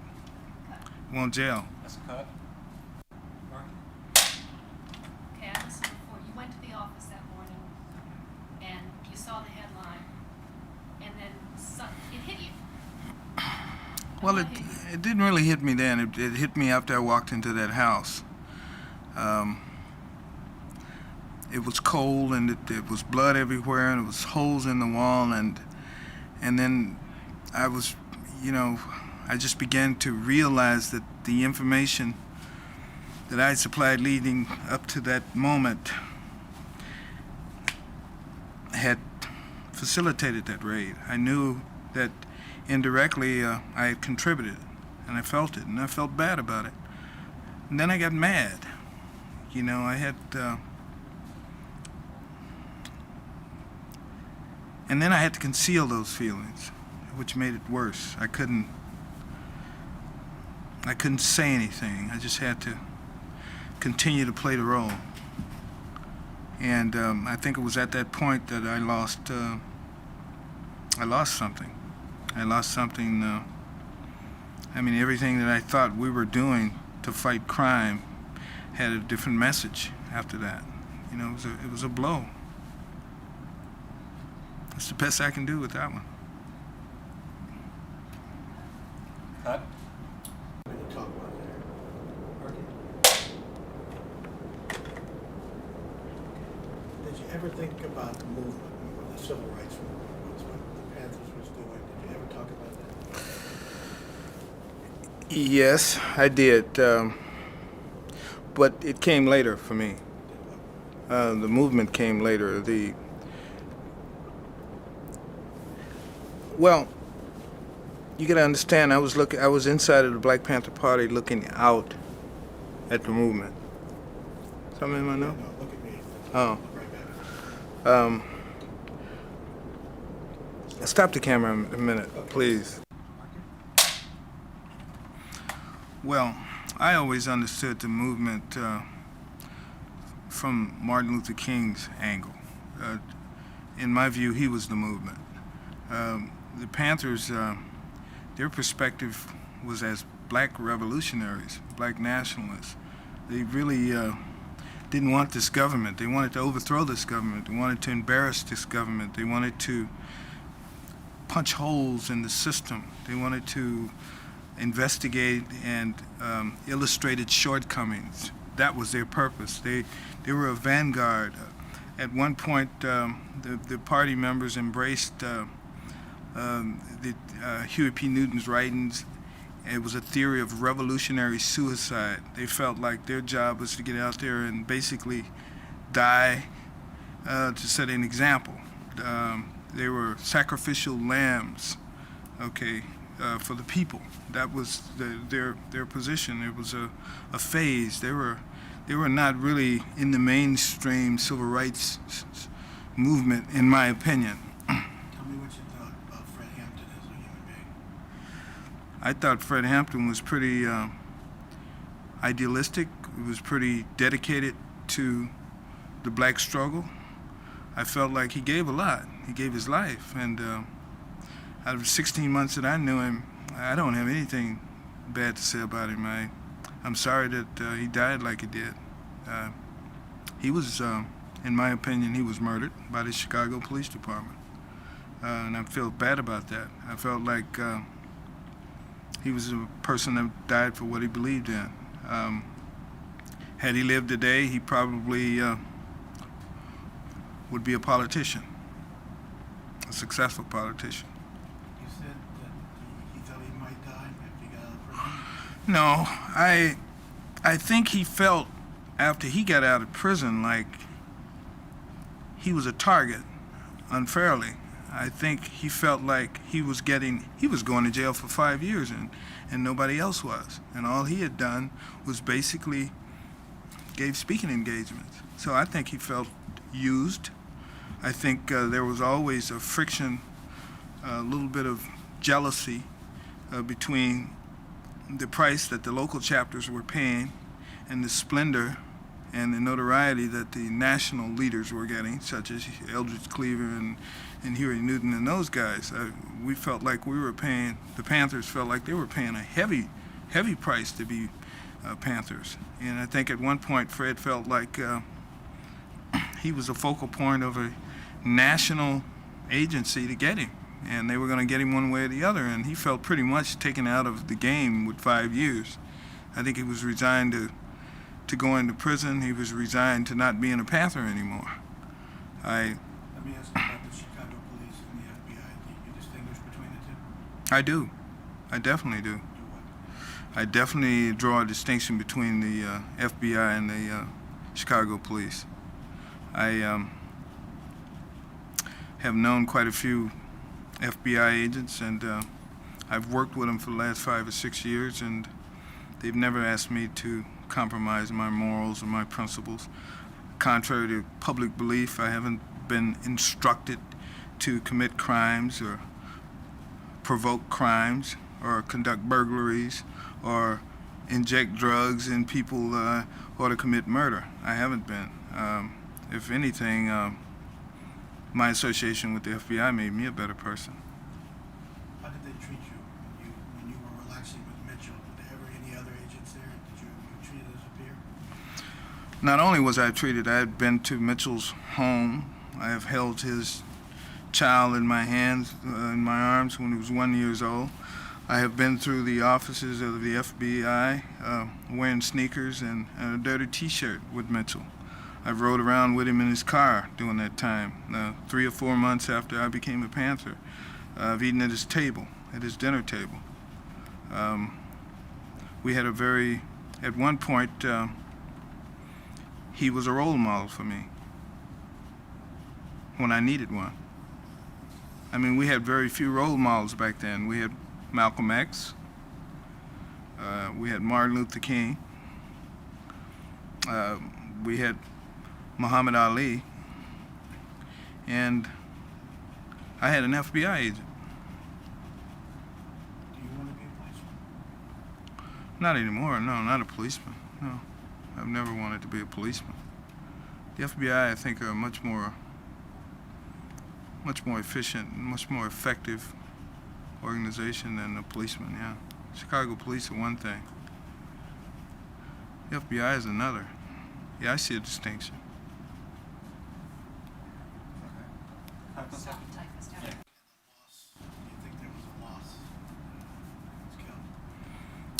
won't jail. That's a cut. Parking. Okay, I listened before. You went to the office that morning Well, it didn't really hit me then. It hit me after I walked into that house. It was cold, and it was blood everywhere, and it was holes in the wall, and then I was, I just began to realize that the information that I supplied leading up to that moment had facilitated that raid. I knew that indirectly I had contributed, and I felt it, and I felt bad about it. And then I got mad. I had... and then I had to conceal those feelings, which made it worse. I couldn't say anything. I just had to continue to play the role. And I think it was at that point that I lost something. I lost something. Everything that I thought we were doing to fight crime had a different message after that. It was a blow. That's the best I can do with that one. Cut. We can talk about that. Arkin? Did you ever think about the movement, the civil rights movement, what the Panthers was doing? Did you ever talk about that? Yes, I did. But it came later for me. The movement came later. Well, you got to understand, I was inside of the Black Panther Party looking out at the movement. Something I know? No, look at me. Oh. Look right back. Stop the camera a minute, please. Well, I always understood the movement from Martin Luther King's angle. In my view, he was the movement. The Panthers, their perspective was as black revolutionaries, black nationalists. They really didn't want this government. They wanted to overthrow this government. They wanted to embarrass this government. They wanted to punch holes in the system. They wanted to investigate and illustrate its shortcomings. That was their purpose. They were a vanguard. At one point, the party members embraced Huey P. Newton's writings. It was a theory of revolutionary suicide. They felt like their job was to get out there and basically die to set an example. They were sacrificial lambs, for the people. That was their position. It was a phase. They were not really in the mainstream civil rights movement, in my opinion. Tell me what you thought about Fred Hampton as a human being. I thought Fred Hampton was pretty idealistic. He was pretty dedicated to the black struggle. I felt like he gave a lot. He gave his life, and out of 16 months that I knew him, I don't have anything bad to say about him. I'm sorry that he died like he did. He was, in my opinion, he was murdered by the Chicago Police Department. And I feel bad about that. I felt like he was a person that died for what he believed in. Had he lived today, he probably would be a politician, a successful politician. You said that he thought he might die after he got out of prison? No, I think he felt after he got out of prison like he was a target unfairly. I think he felt like he was going to jail for 5 years and nobody else was. And all he had done was basically gave speaking engagements. So I think he felt used. I think there was always a friction, a little bit of jealousy between the price that the local chapters were paying and the splendor and the notoriety that the national leaders were getting, such as Eldridge Cleaver and Huey Newton and those guys. We felt like we were paying, the Panthers felt like they were paying a heavy price to be Panthers. And I think at one point Fred felt like he was a focal point of a national agency to get him. and they were going to get him one way or the other, and he felt pretty much taken out of the game with 5 years. I think he was resigned to go into prison. He was resigned to not being a Panther anymore. Let me ask you about the Chicago police and the FBI. Do you distinguish between the two? I do. I definitely do. Do what? I definitely draw a distinction between the FBI and the Chicago police. I have known quite a few FBI agents, and I've worked with them for the last 5 or 6 years, and they've never asked me to compromise my morals or my principles. Contrary to public belief, I haven't been instructed to commit crimes or provoke crimes or conduct burglaries or inject drugs in people or to commit murder. I haven't been. If anything, my association with the FBI made me a better person. How did they treat you when you were relaxing with Mitchell? Were there ever any other agents there? Did you treated as a peer? Not only was I treated, I had been to Mitchell's home. I have held his child in my hands, in my arms when he was 1 year old. I have been through the offices of the FBI wearing sneakers and a dirty T-shirt with Mitchell. I've rode around with him in his car during that time, 3 or 4 months after I became a Panther. I've eaten at his table, at his dinner table. We had at one point, he was a role model for me when I needed one. I mean, we had very few role models back then. We had Malcolm X, we had Martin Luther King, we had Muhammad Ali, and I had an FBI agent. Do you want to be a policeman? Not anymore, no, not a policeman, no. I've never wanted to be a policeman. The FBI, I think, are much more efficient, much more effective organization than the policeman, yeah. Chicago police are one thing. The FBI is another. Yeah, I see a distinction. Stop the typist out. Yeah. Loss. Do you think there was a loss? He was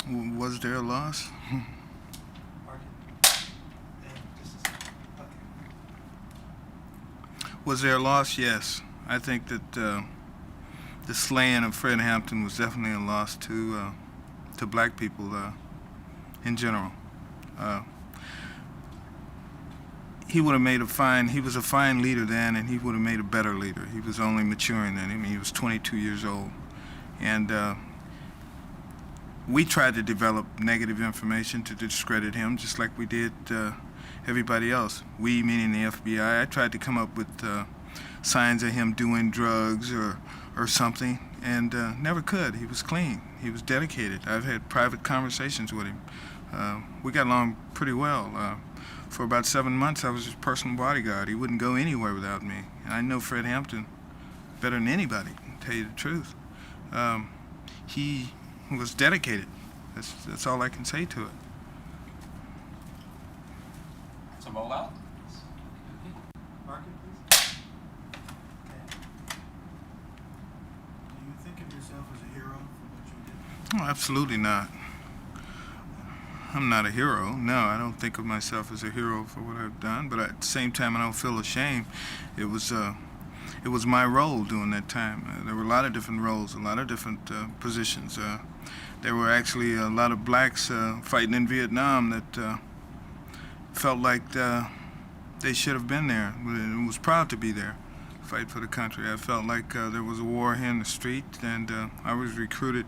killed. Was there a loss? Was there a loss? Yes. I think that the slaying of Fred Hampton was definitely a loss to black people in general. He would have made he was a fine leader then, and he would have made a better leader. He was only maturing then. I mean, he was 22 years old. And we tried to develop negative information to discredit him, just like we did everybody else. We, meaning the FBI, I tried to come up with signs of him doing drugs or something, and never could. He was clean. He was dedicated. I've had private conversations with him. We got along pretty well. For about 7 months, I was his personal bodyguard. He wouldn't go anywhere without me. And I know Fred Hampton better than anybody, to tell you the truth. He was dedicated. That's all I can say to it. So roll out. Mark it, please. Okay. Do you think of yourself as a hero for what you did? Oh, absolutely not. I'm not a hero. No, I don't think of myself as a hero for what I've done. But at the same time, I don't feel ashamed. It was my role during that time. There were a lot of different roles, a lot of different positions. There were actually a lot of blacks fighting in Vietnam that felt like they should have been there and was proud to be there, fight for the country. I felt like there was a war here in the street, and I was recruited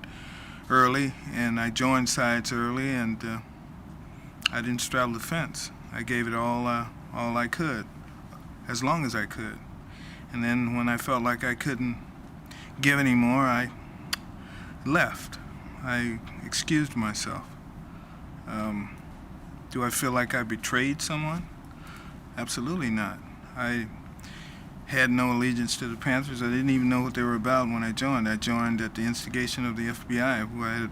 early, and I joined sides early, and I didn't straddle the fence. I gave it all I could, as long as I could. And then when I felt like I couldn't give anymore, I left. I excused myself. Do I feel like I betrayed someone? Absolutely not. I had no allegiance to the Panthers. I didn't even know what they were about when I joined. I joined at the instigation of the FBI, who I had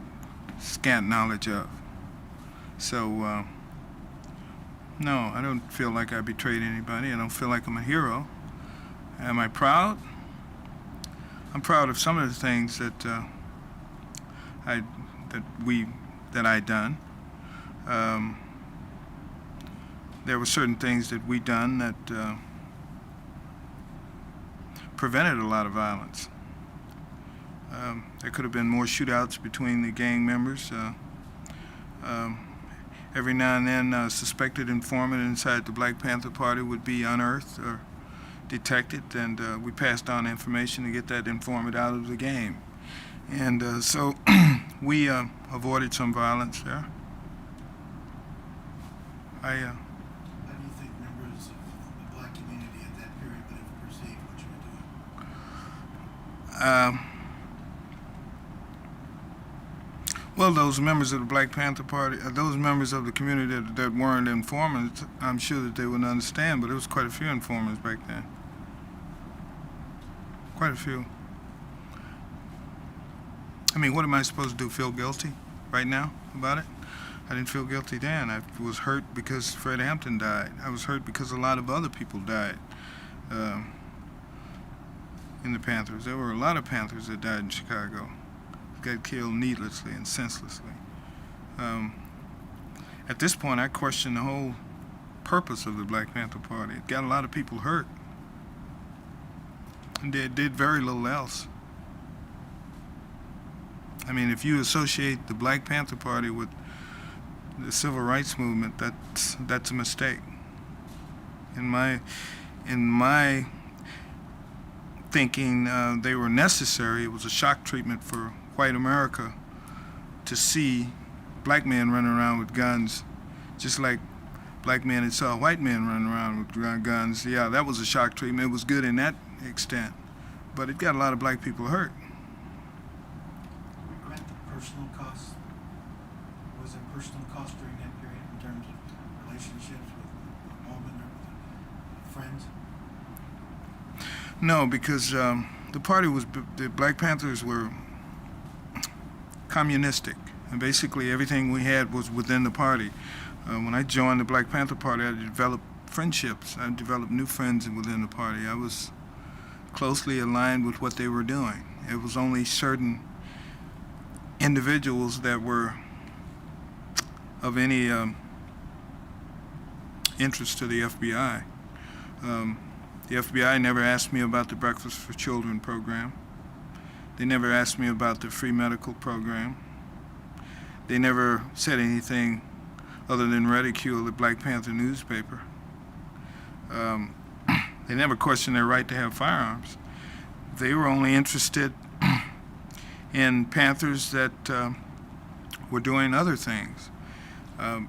scant knowledge of. So, no, I don't feel like I betrayed anybody. I don't feel like I'm a hero. Am I proud? I'm proud of some of the things that I done. There were certain things that we done that prevented a lot of violence. There could have been more shootouts between the gang members. Every now and then, a suspected informant inside the Black Panther Party would be unearthed or detected, and we passed on information to get that informant out of the game. And so we avoided some violence there. How do you think members of the black community at that period would have perceived what you were doing? Well, those members of the Black Panther Party, those members of the community that weren't informants, I'm sure that they would understand, but there was quite a few informants back then. Quite a few. I mean, what am I supposed to do, feel guilty right now about it? I didn't feel guilty then. I was hurt because Fred Hampton died. I was hurt because a lot of other people died in the Panthers. There were a lot of Panthers that died in Chicago. Got killed needlessly and senselessly. At this point, I question the whole purpose of the Black Panther Party. It got a lot of people hurt. And they did very little else. I mean, if you associate the Black Panther Party with the civil rights movement, that's a mistake. In my thinking, they were necessary. It was a shock treatment for white America to see black men running around with guns, just like black men had saw white men running around with guns. Yeah, that was a shock treatment. It was good in that extent, but it got a lot of black people hurt. Regret the personal costs? Was there personal cost during that period in terms of relationships with women or with friends? No, because the Black Panthers were communistic, and basically everything we had was within the party. When I joined the Black Panther Party, I developed friendships. I developed new friends within the party. I was closely aligned with what they were doing. It was only certain individuals that were of any interest to the FBI. The FBI never asked me about the Breakfast for Children program. They never asked me about the free medical program. They never said anything other than ridicule the Black Panther newspaper. They never questioned their right to have firearms. They were only interested in Panthers that were doing other things.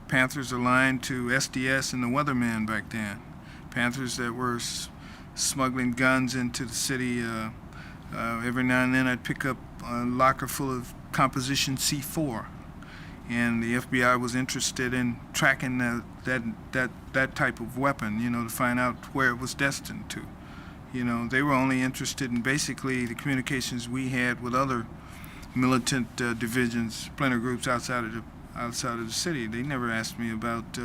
Panthers aligned to SDS and the Weathermen back then. Panthers that were smuggling guns into the city. Every now and then I'd pick up a locker full of composition C4, and the FBI was interested in tracking that type of weapon, to find out where it was destined to. They were only interested in basically the communications we had with other militant divisions, splinter groups outside of the city. They never asked me about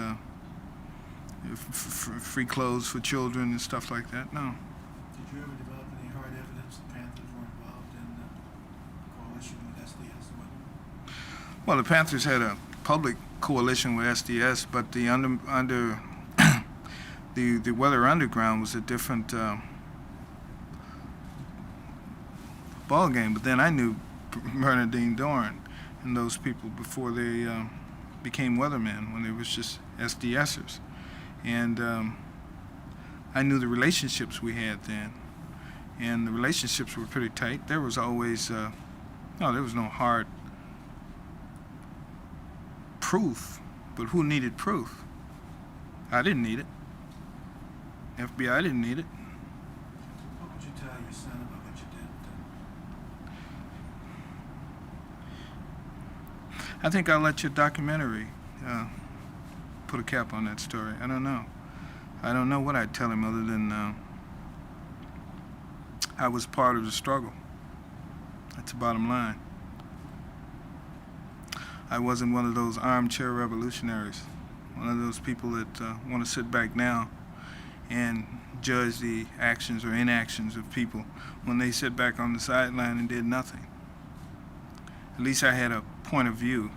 free clothes for children and stuff like that. No. Did you ever develop any hard evidence the Panthers were involved in the coalition with SDS? Well, the Panthers had a public coalition with SDS, but the the Weather Underground was a different ball game. But then I knew Bernadine Dorn and those people before they became weathermen, when they was just SDSers. And I knew the relationships we had then, and the relationships were pretty tight. There was always, there was no hard proof, but who needed proof? I didn't need it. FBI didn't need it. What would you tell your son about what you did? I think I'll let your documentary put a cap on that story. I don't know. I don't know what I'd tell him other than I was part of the struggle. That's the bottom line. I wasn't one of those armchair revolutionaries, one of those people that want to sit back now and judge the actions or inactions of people when they sit back on the sideline and did nothing. At least I had a point of view.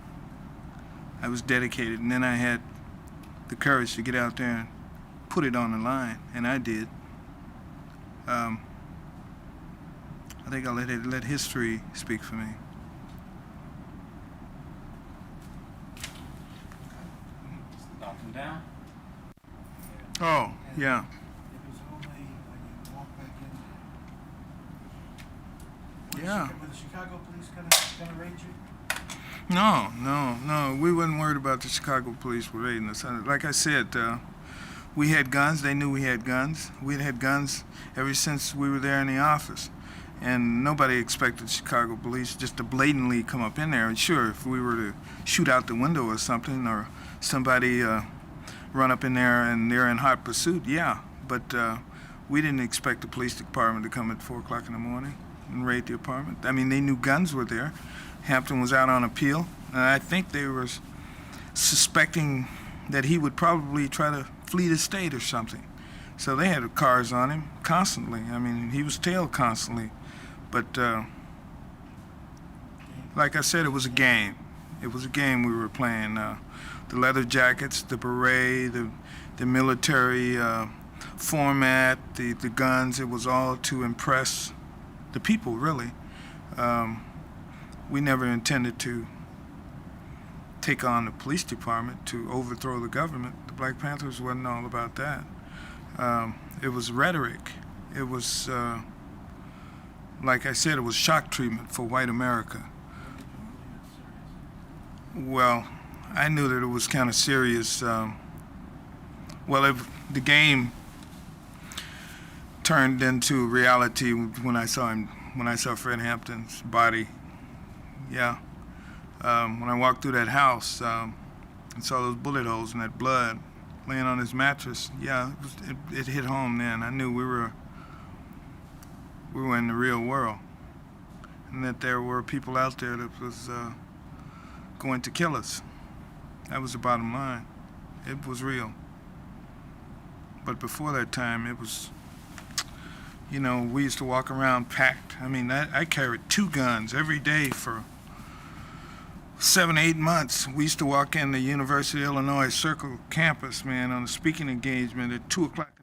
I was dedicated, and then I had the courage to get out there and put it on the line, and I did. I think I'll let history speak for me. Knocked him down. Oh, yeah. It was only when you walked back in there. Yeah. Were the Chicago police gonna raid you? No. We wasn't worried about the Chicago police raiding us. Like I said, we had guns. They knew we had guns. We'd had guns ever since we were there in the office. And nobody expected Chicago police just to blatantly come up in there. And sure, if we were to shoot out the window or something, or somebody run up in there and they're in hot pursuit, yeah. But we didn't expect the police department to come at 4 o'clock in the morning and raid the apartment. I mean, they knew guns were there. Hampton was out on appeal, and I think they were suspecting that he would probably try to flee the state or something. So they had cars on him constantly. I mean, he was tailed constantly. But like I said, it was a game. It was a game we were playing. The leather jackets, the beret, the military format, the guns, it was all to impress the people, really. We never intended to take on the police department to overthrow the government. The Black Panthers wasn't all about that. It was rhetoric. It was, like I said, it was shock treatment for white America. Well, I knew that it was kind of serious. The game turned into reality when I saw Fred Hampton's body. Yeah. When I walked through that house and saw those bullet holes and that blood laying on his mattress, yeah, it hit home then. I knew we were in the real world, and that there were people out there that was going to kill us. That was the bottom line. It was real. But before that time, it was, we used to walk around packed. I mean, I carried 2 guns every day for 7, 8 months. We used to walk in the University of Illinois Circle campus, man, on a speaking engagement at 2 o'clock.